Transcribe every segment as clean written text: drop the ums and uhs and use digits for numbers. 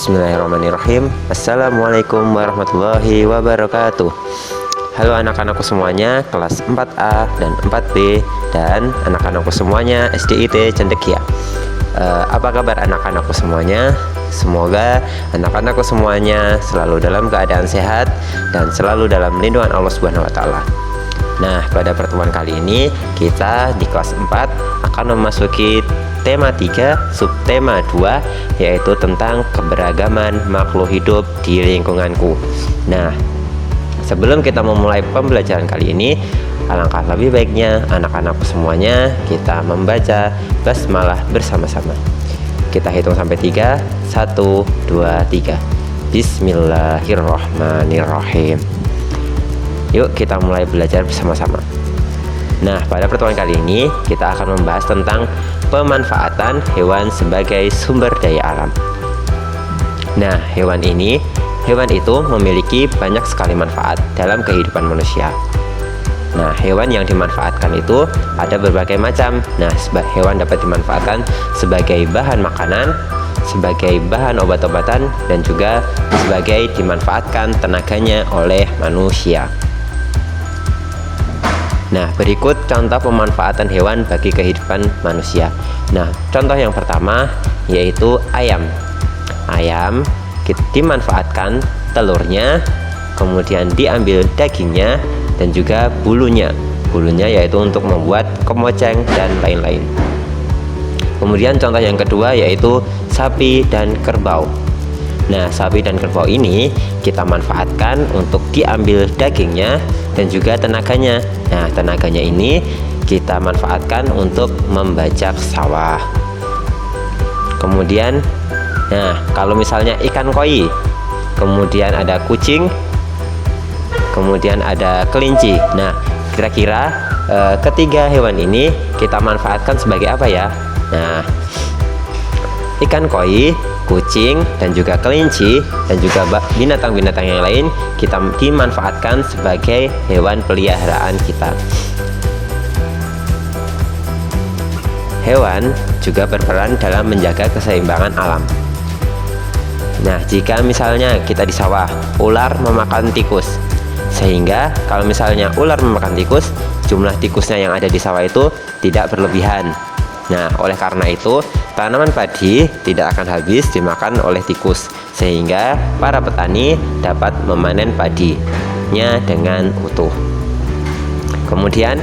Bismillahirrahmanirrahim. Assalamualaikum warahmatullahi wabarakatuh. Halo anak-anakku semuanya, kelas 4A dan 4B, dan anak-anakku semuanya SDIT Cendekia. Apa kabar anak-anakku semuanya? Semoga anak-anakku semuanya selalu dalam keadaan sehat dan selalu dalam lindungan Allah Subhanahu wa Ta'ala. Nah, pada pertemuan kali ini kita di kelas 4 akan memasuki tema 3, subtema 2, yaitu tentang keberagaman makhluk hidup di lingkunganku. Nah, sebelum kita memulai pembelajaran kali ini, alangkah lebih baiknya anak-anakku semuanya kita membaca basmalah bersama-sama. Kita hitung sampai 3. 1, 2, 3. Bismillahirrahmanirrahim. Yuk kita mulai belajar bersama-sama. Nah, pada pertemuan kali ini kita akan membahas tentang pemanfaatan hewan sebagai sumber daya alam. Nah, hewan itu memiliki banyak sekali manfaat dalam kehidupan manusia. Nah, hewan yang dimanfaatkan itu ada berbagai macam. Nah, hewan dapat dimanfaatkan sebagai bahan makanan, sebagai bahan obat-obatan, dan juga sebagai dimanfaatkan tenaganya oleh manusia. Nah, berikut contoh pemanfaatan hewan bagi kehidupan manusia. Nah, contoh yang pertama yaitu ayam. Ayam dimanfaatkan telurnya, kemudian diambil dagingnya dan juga bulunya. Bulunya yaitu untuk membuat kemoceng dan lain-lain. Kemudian contoh yang kedua yaitu sapi dan kerbau. Nah, sapi dan kerbau ini kita manfaatkan untuk diambil dagingnya dan juga tenaganya. Nah, tenaganya ini kita manfaatkan untuk membajak sawah. Kemudian, nah, kalau misalnya ikan koi, kemudian ada kucing, kemudian ada kelinci. Nah, kira-kira ketiga hewan ini kita manfaatkan sebagai apa ya? Nah, ikan koi, kucing, dan juga kelinci, dan juga binatang-binatang yang lain kita dimanfaatkan sebagai hewan peliharaan kita. Hewan juga berperan dalam menjaga keseimbangan alam. Nah, jika misalnya kita di sawah, ular memakan tikus, sehingga kalau misalnya ular memakan tikus, jumlah tikusnya yang ada di sawah itu tidak berlebihan. Nah, oleh karena itu tanaman padi tidak akan habis dimakan oleh tikus, sehingga para petani dapat memanen padinya dengan utuh. Kemudian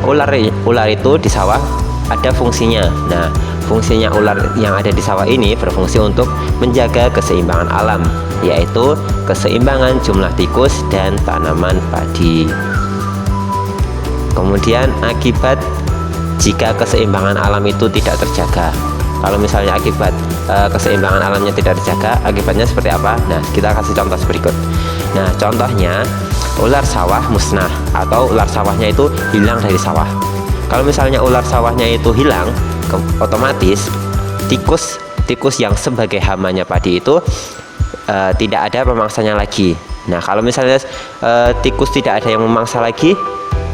ular itu di sawah ada fungsinya. Nah, fungsinya ular yang ada di sawah ini berfungsi untuk menjaga keseimbangan alam, yaitu keseimbangan jumlah tikus dan tanaman padi. Kemudian akibat jika keseimbangan alam itu tidak terjaga. Kalau misalnya akibat keseimbangan alamnya tidak terjaga, akibatnya seperti apa? Nah, kita kasih contoh berikut. Nah, contohnya ular sawah musnah atau ular sawahnya itu hilang dari sawah. Kalau misalnya ular sawahnya itu hilang, otomatis tikus yang sebagai hamanya padi itu tidak ada pemangsanya lagi. Nah, kalau misalnya tikus tidak ada yang memangsa lagi,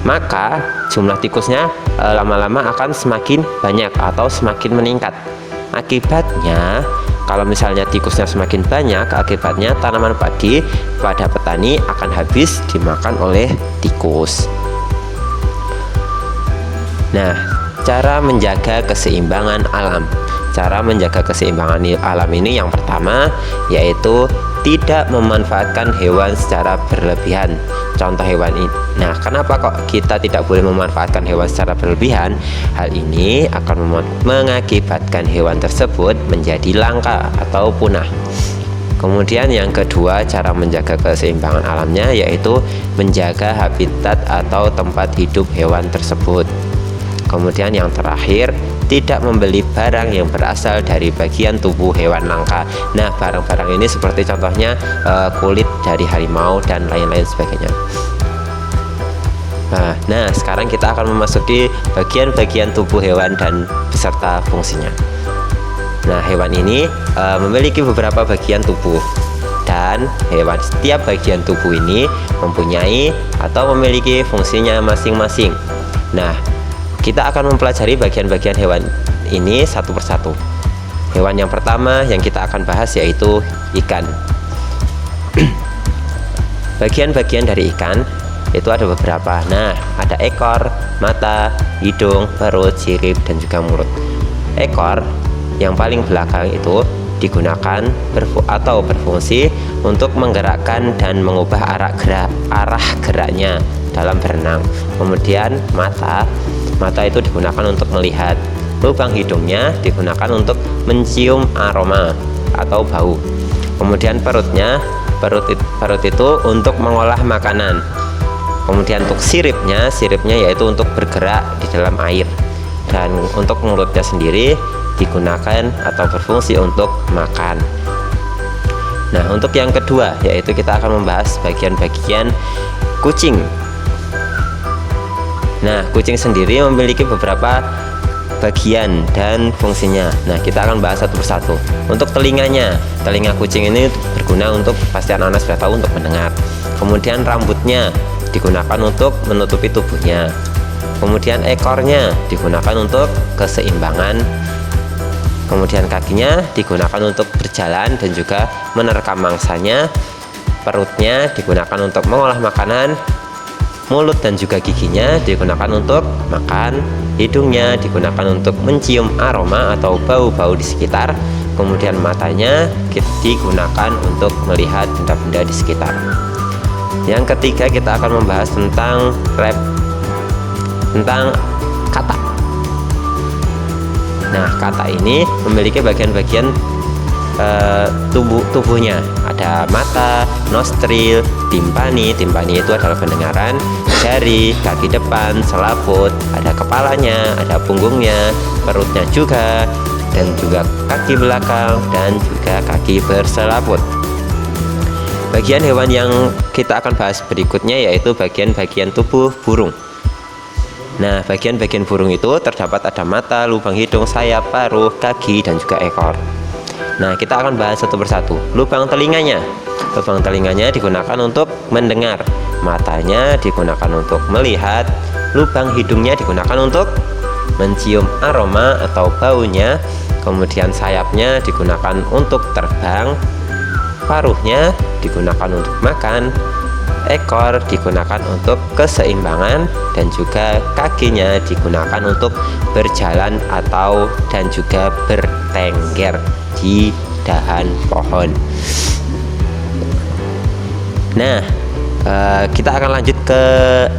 maka jumlah tikusnya lama-lama akan semakin banyak atau semakin meningkat. Akibatnya, kalau misalnya tikusnya semakin banyak, akibatnya tanaman padi pada petani akan habis dimakan oleh tikus. Nah, cara menjaga keseimbangan alam. Cara menjaga keseimbangan alam ini yang pertama yaitu tidak memanfaatkan hewan secara berlebihan. Contoh hewan ini. Nah, kenapa kok kita tidak boleh memanfaatkan hewan secara berlebihan? Hal ini akan mengakibatkan hewan tersebut menjadi langka atau punah. Kemudian yang kedua, cara menjaga keseimbangan alamnya yaitu menjaga habitat atau tempat hidup hewan tersebut. Kemudian yang terakhir, tidak membeli barang yang berasal dari bagian tubuh hewan langka. Nah, barang-barang ini seperti contohnya kulit dari harimau dan lain-lain sebagainya. Nah, sekarang kita akan memasuki bagian-bagian tubuh hewan dan beserta fungsinya. Nah, hewan ini memiliki beberapa bagian tubuh, dan setiap bagian tubuh ini mempunyai atau memiliki fungsinya masing-masing. Nah, kita akan mempelajari bagian-bagian hewan ini satu persatu. Hewan yang pertama yang kita akan bahas yaitu ikan. Bagian-bagian dari ikan itu ada beberapa. Nah, ada ekor, mata, hidung, perut, sirip, dan juga mulut. Ekor yang paling belakang itu digunakan atau berfungsi untuk menggerakkan dan mengubah arah geraknya dalam berenang. Kemudian mata itu digunakan untuk melihat. Lubang hidungnya digunakan untuk mencium aroma atau bau. Kemudian perut itu untuk mengolah makanan. Kemudian untuk siripnya yaitu untuk bergerak di dalam air. Dan untuk mulutnya sendiri digunakan atau berfungsi untuk makan. Nah, untuk yang kedua yaitu kita akan membahas bagian-bagian kucing. Nah, kucing sendiri memiliki beberapa bagian dan fungsinya. Nah, kita akan bahas satu persatu. Untuk telinganya, telinga kucing ini berguna untuk, pasti anak-anak sudah tahu, untuk mendengar. Kemudian rambutnya digunakan untuk menutupi tubuhnya. Kemudian ekornya digunakan untuk keseimbangan. Kemudian kakinya digunakan untuk berjalan dan juga menerkam mangsanya. Perutnya digunakan untuk mengolah makanan. Mulut dan juga giginya digunakan untuk makan. Hidungnya digunakan untuk mencium aroma atau bau-bau di sekitar. Kemudian matanya digunakan untuk melihat benda-benda di sekitar. Yang ketiga kita akan membahas tentang kata. Nah, kata ini memiliki bagian-bagian tubuhnya. Ada mata, nostril, timpani itu adalah pendengaran, jari, kaki depan, selaput, ada kepalanya, ada punggungnya, perutnya juga, dan juga kaki belakang dan juga kaki berselaput. Bagian hewan yang kita akan bahas berikutnya yaitu bagian-bagian tubuh burung. Nah, bagian-bagian burung itu terdapat ada mata, lubang hidung, sayap, paruh, kaki, dan juga ekor. Nah, kita akan bahas satu persatu. Lubang telinganya digunakan untuk mendengar. Matanya digunakan untuk melihat. Lubang hidungnya digunakan untuk mencium aroma atau baunya. Kemudian sayapnya digunakan untuk terbang. Paruhnya digunakan untuk makan. Ekor digunakan untuk keseimbangan, dan juga kakinya digunakan untuk berjalan dan juga bertengger di dahan pohon. Nah, kita akan lanjut ke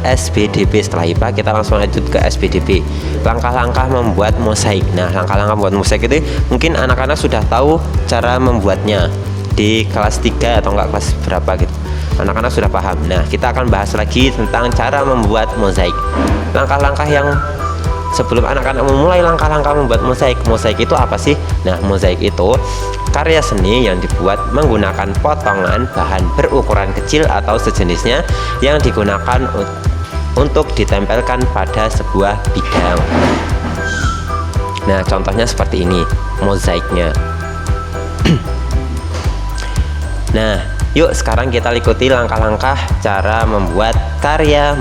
SBDP. Setelah IPA kita langsung lanjut ke SBDP. Langkah-langkah membuat mosaik. Nah, langkah-langkah membuat mosaik itu mungkin anak-anak sudah tahu cara membuatnya di kelas 3 atau enggak kelas berapa gitu. Anak-anak sudah paham. Nah, kita akan bahas lagi tentang cara membuat mosaik. Langkah-langkah yang sebelum anak-anak memulai langkah-langkah membuat mosaik. Mosaik itu apa sih? Nah, mosaik itu karya seni yang dibuat menggunakan potongan bahan berukuran kecil atau sejenisnya yang digunakan untuk ditempelkan pada sebuah bidang. Nah, contohnya seperti ini mosaiknya. Nah, yuk sekarang kita ikuti langkah-langkah cara membuat karya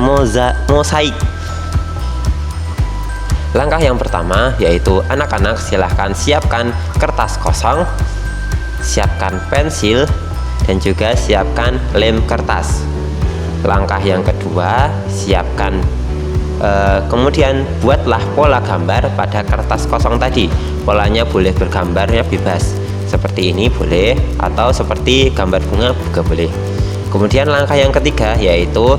mosaik. Langkah yang pertama yaitu anak-anak silahkan siapkan kertas kosong, siapkan pensil, dan juga siapkan lem kertas. Langkah yang kedua, siapkan kemudian buatlah pola gambar pada kertas kosong tadi. Polanya boleh bergambarnya bebas, seperti ini boleh, atau seperti gambar bunga juga boleh. Kemudian langkah yang ketiga yaitu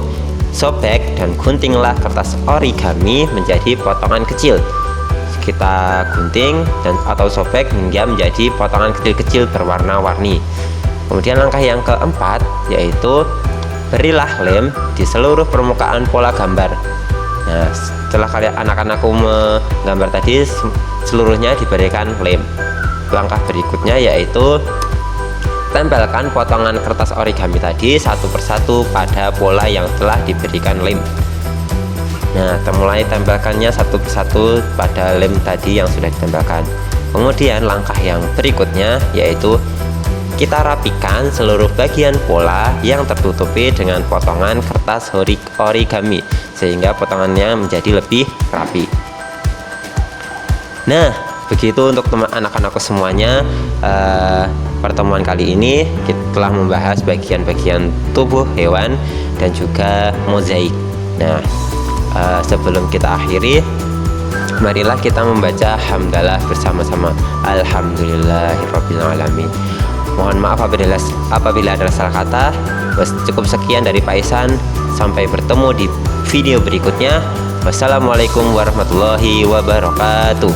sobek dan guntinglah kertas origami menjadi potongan kecil. Kita gunting atau sobek hingga menjadi potongan kecil-kecil berwarna-warni. Kemudian langkah yang keempat yaitu berilah lem di seluruh permukaan pola gambar. Nah, setelah kalian anak-anakku menggambar tadi, seluruhnya diberikan lem. Langkah berikutnya yaitu tempelkan potongan kertas origami tadi satu persatu pada pola yang telah diberikan lem. Nah, mulai tempelkannya satu persatu pada lem tadi yang sudah ditempelkan. Kemudian langkah yang berikutnya yaitu kita rapikan seluruh bagian pola yang tertutupi dengan potongan kertas origami sehingga potongannya menjadi lebih rapi. Nah, begitu untuk anak-anakku semuanya. Pertemuan kali ini kita telah membahas bagian-bagian tubuh hewan dan juga mozaik. Nah, sebelum kita akhiri, marilah kita membaca hamdalah bersama-sama. Alhamdulillahirabbil alamin. Mohon maaf apabila ada salah kata. Cukup sekian dari Pak Ihsan. Sampai bertemu di video berikutnya. Wassalamualaikum warahmatullahi wabarakatuh.